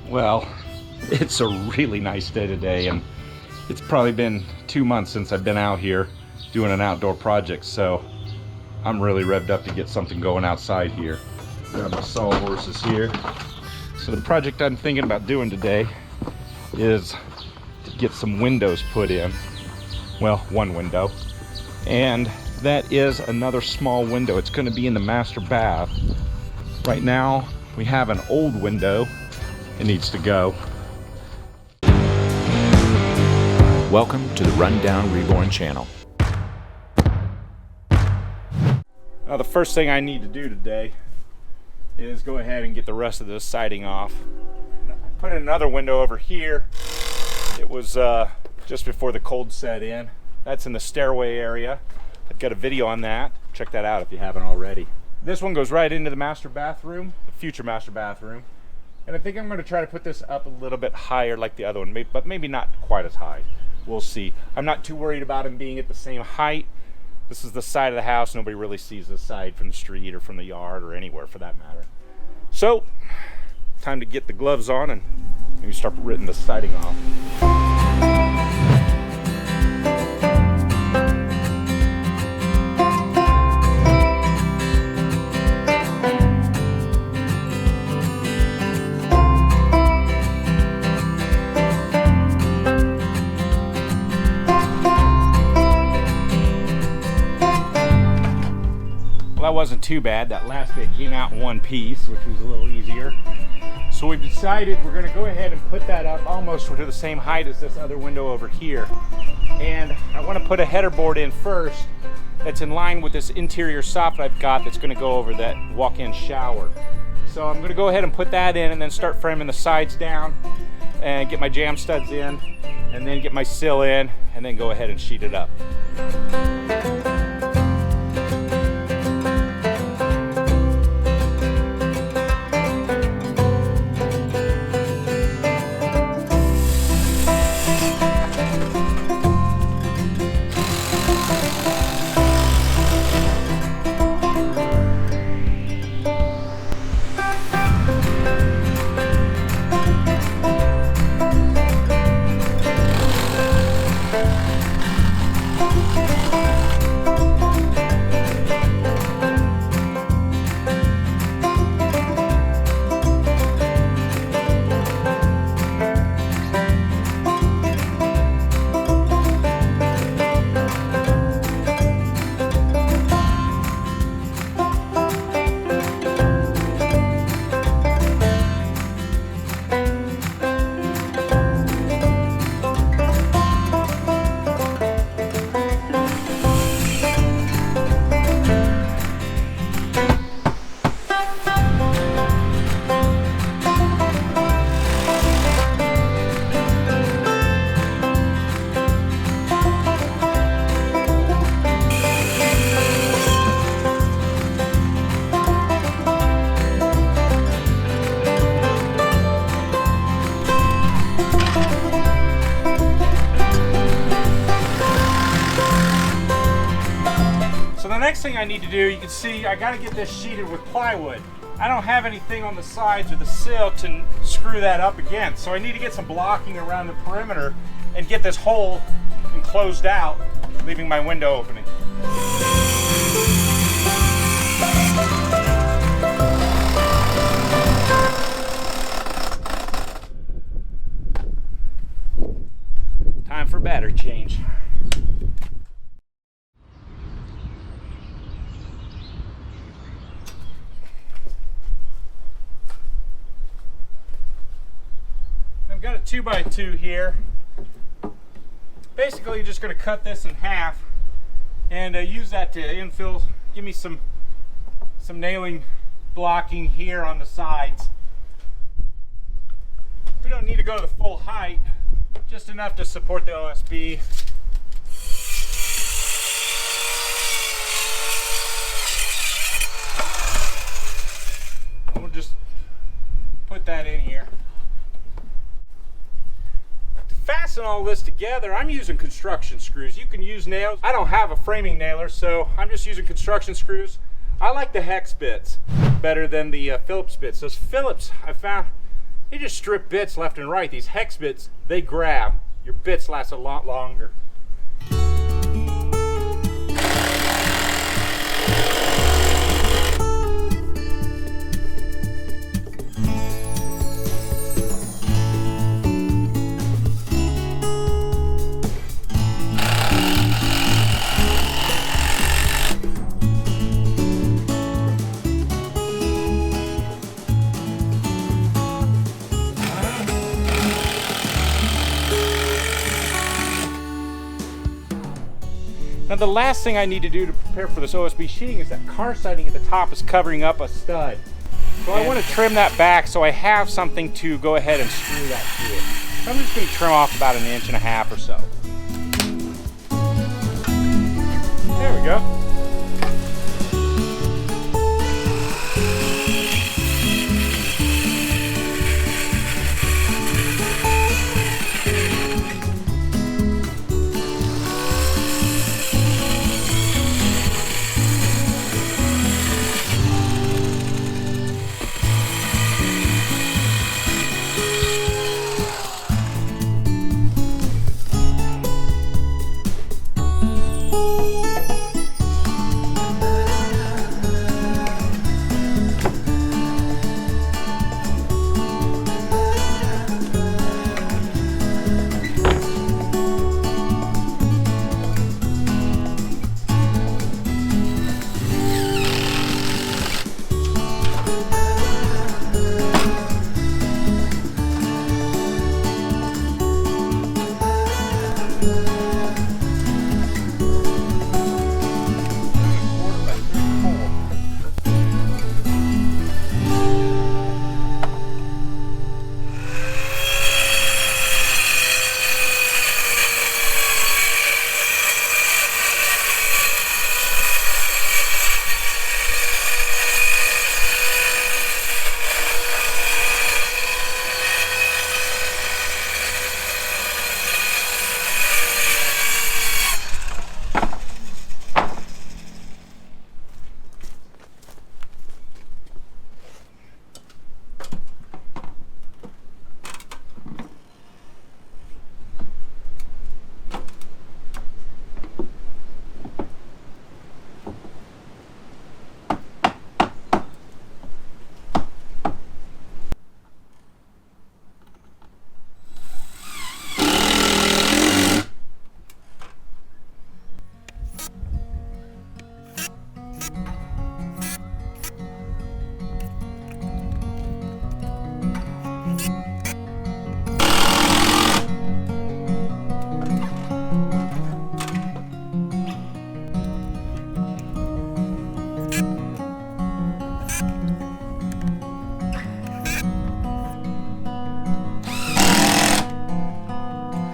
Well, it's a really nice day today, and it's probably been 2 months since I've been out here doing an outdoor project, so I'm really revved up to get something going outside here. Got my sawhorses here. So the project I'm thinking about doing today is to get some windows put in. Well, one window. And that is another small window. It's going to be in the master bath. Right now, we have an old window. It needs to go. Welcome to the Rundown Reborn channel. Now, the first thing I need to do today is go ahead and get the rest of this siding off. I put another window over here. It was just before the cold set in. That's in the stairway area. I've got a video on that. Check that out if you haven't already. This one goes right into the master bathroom, the future master bathroom. And I think I'm going to try to put this up a little bit higher like the other one, but maybe not quite as high. We'll see. I'm not too worried about them being at the same height. This is the side of the house. Nobody really sees this side from the street or from the yard or anywhere for that matter. So, time to get the gloves on and maybe start ripping the siding off. That wasn't too bad. That last bit came out in one piece, which was a little easier. So we've decided we're going to go ahead and put that up almost to the same height as this other window over here. And I want to put a header board in first that's in line with this interior soffit I've got that's going to go over that walk-in shower. So I'm going to go ahead and put that in and then start framing the sides down and get my jam studs in and then get my sill in and then go ahead and sheet it up. Next thing I need to do, you can see I got to get this sheeted with plywood. I don't have anything on the sides or the sill to screw that up against, so I need to get some blocking around the perimeter and get this hole enclosed out, leaving my window opening. Time for battery change. I've got a 2x2 here. Basically, just going to cut this in half and use that to infill, give me some nailing blocking here on the sides. We don't need to go to the full height, just enough to support the OSB. We'll just put that in here. Fasten all this together, I'm using construction screws. You can use nails. I don't have a framing nailer, so I'm just using construction screws. I like the hex bits better than the Phillips bits. Those Phillips, I found You just strip bits left and right. These hex bits, they grab. Your bits last a lot longer. Now the last thing I need to do to prepare for this OSB sheeting is that car siding at the top is covering up a stud. So I want to trim that back so I have something to go ahead and screw that to it. So I'm just going to trim off about 1.5 inches or so. There we go.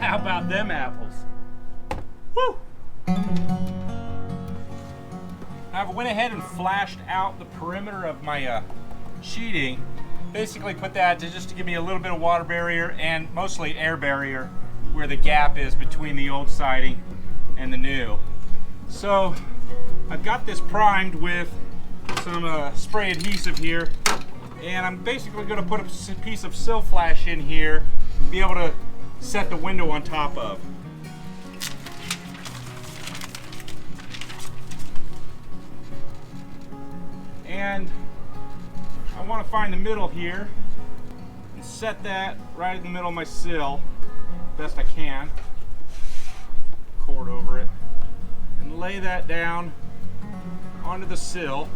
How about them apples? Woo! I went ahead and flashed out the perimeter of my sheeting. Basically put that just to give me a little bit of water barrier and mostly air barrier where the gap is between the old siding and the new. So I've got this primed with some spray adhesive here, and I'm basically going to put a piece of sill flash in here to be able to set the window on top of. And I want to find the middle here and set that right in the middle of my sill best I can. Cord over it and lay that down onto the sill,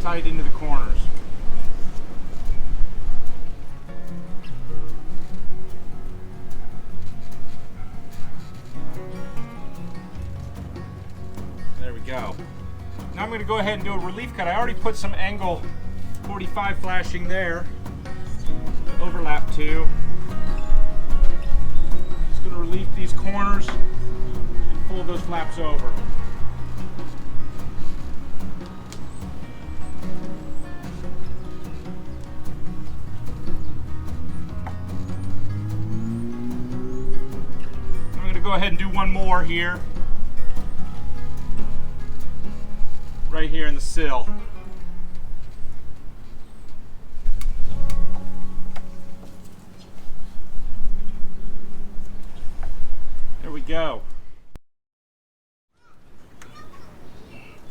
tight into the corners. There we go. Now I'm going to go ahead and do a relief cut. I already put some angle 45 flashing there, overlap to. Just going to relief these corners and fold those flaps over. I'm going to go ahead and do one more here. Right here in the sill. go.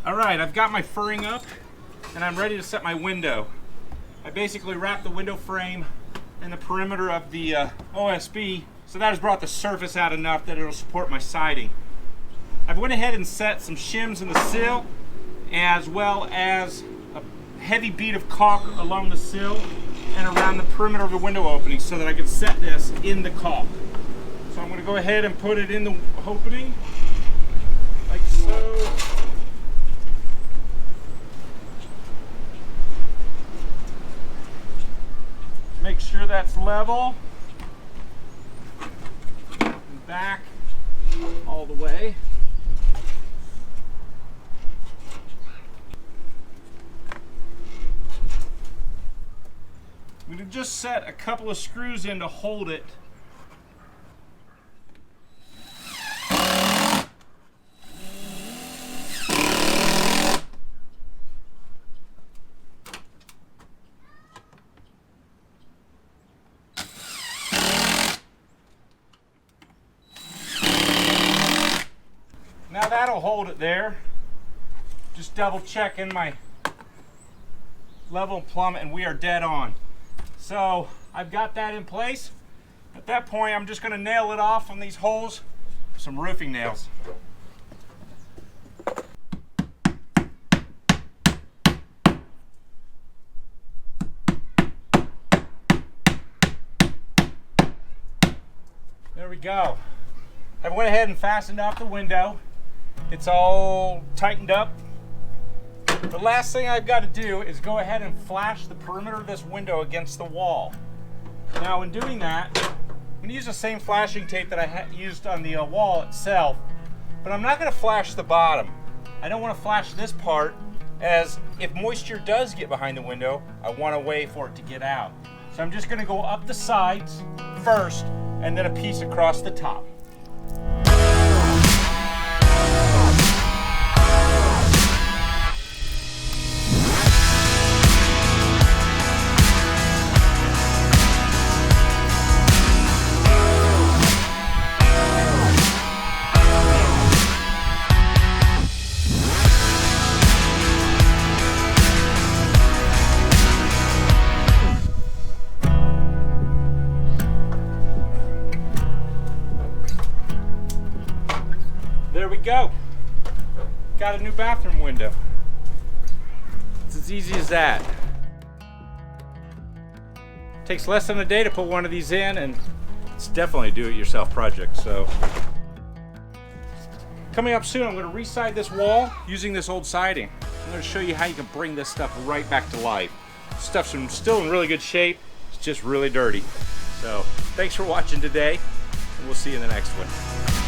All right, I've got my furring up and I'm ready to set my window. I basically wrapped the window frame and the perimeter of the OSB, so that has brought the surface out enough that it'll support my siding. I've went ahead and set some shims in the sill, as well as a heavy bead of caulk along the sill and around the perimeter of the window opening so that I can set this in the caulk. So I'm going to go ahead and put it in the opening, like so. Make sure that's level and back all the way. I'm going to just set a couple of screws in to hold it. Now that'll hold it there. Just double checking my level and plumb, and we are dead on. So I've got that in place. At that point, I'm just going to nail it off on these holes with some roofing nails. There we go. I went ahead and fastened off the window. It's all tightened up. The last thing I've got to do is go ahead and flash the perimeter of this window against the wall. Now in doing that, I'm going to use the same flashing tape that I used on the wall itself, but I'm not going to flash the bottom. I don't want to flash this part, as if moisture does get behind the window, I want a way for it to get out. So I'm just going to go up the sides first and then a piece across the top. There we go. Got a new bathroom window. It's as easy as that. Takes less than a day to put one of these in, and it's definitely a do-it-yourself project. So coming up soon, I'm going to re-side this wall using this old siding. I'm going to show you how you can bring this stuff right back to life. Stuff's still in really good shape. It's just really dirty. So thanks for watching today, and we'll see you in the next one.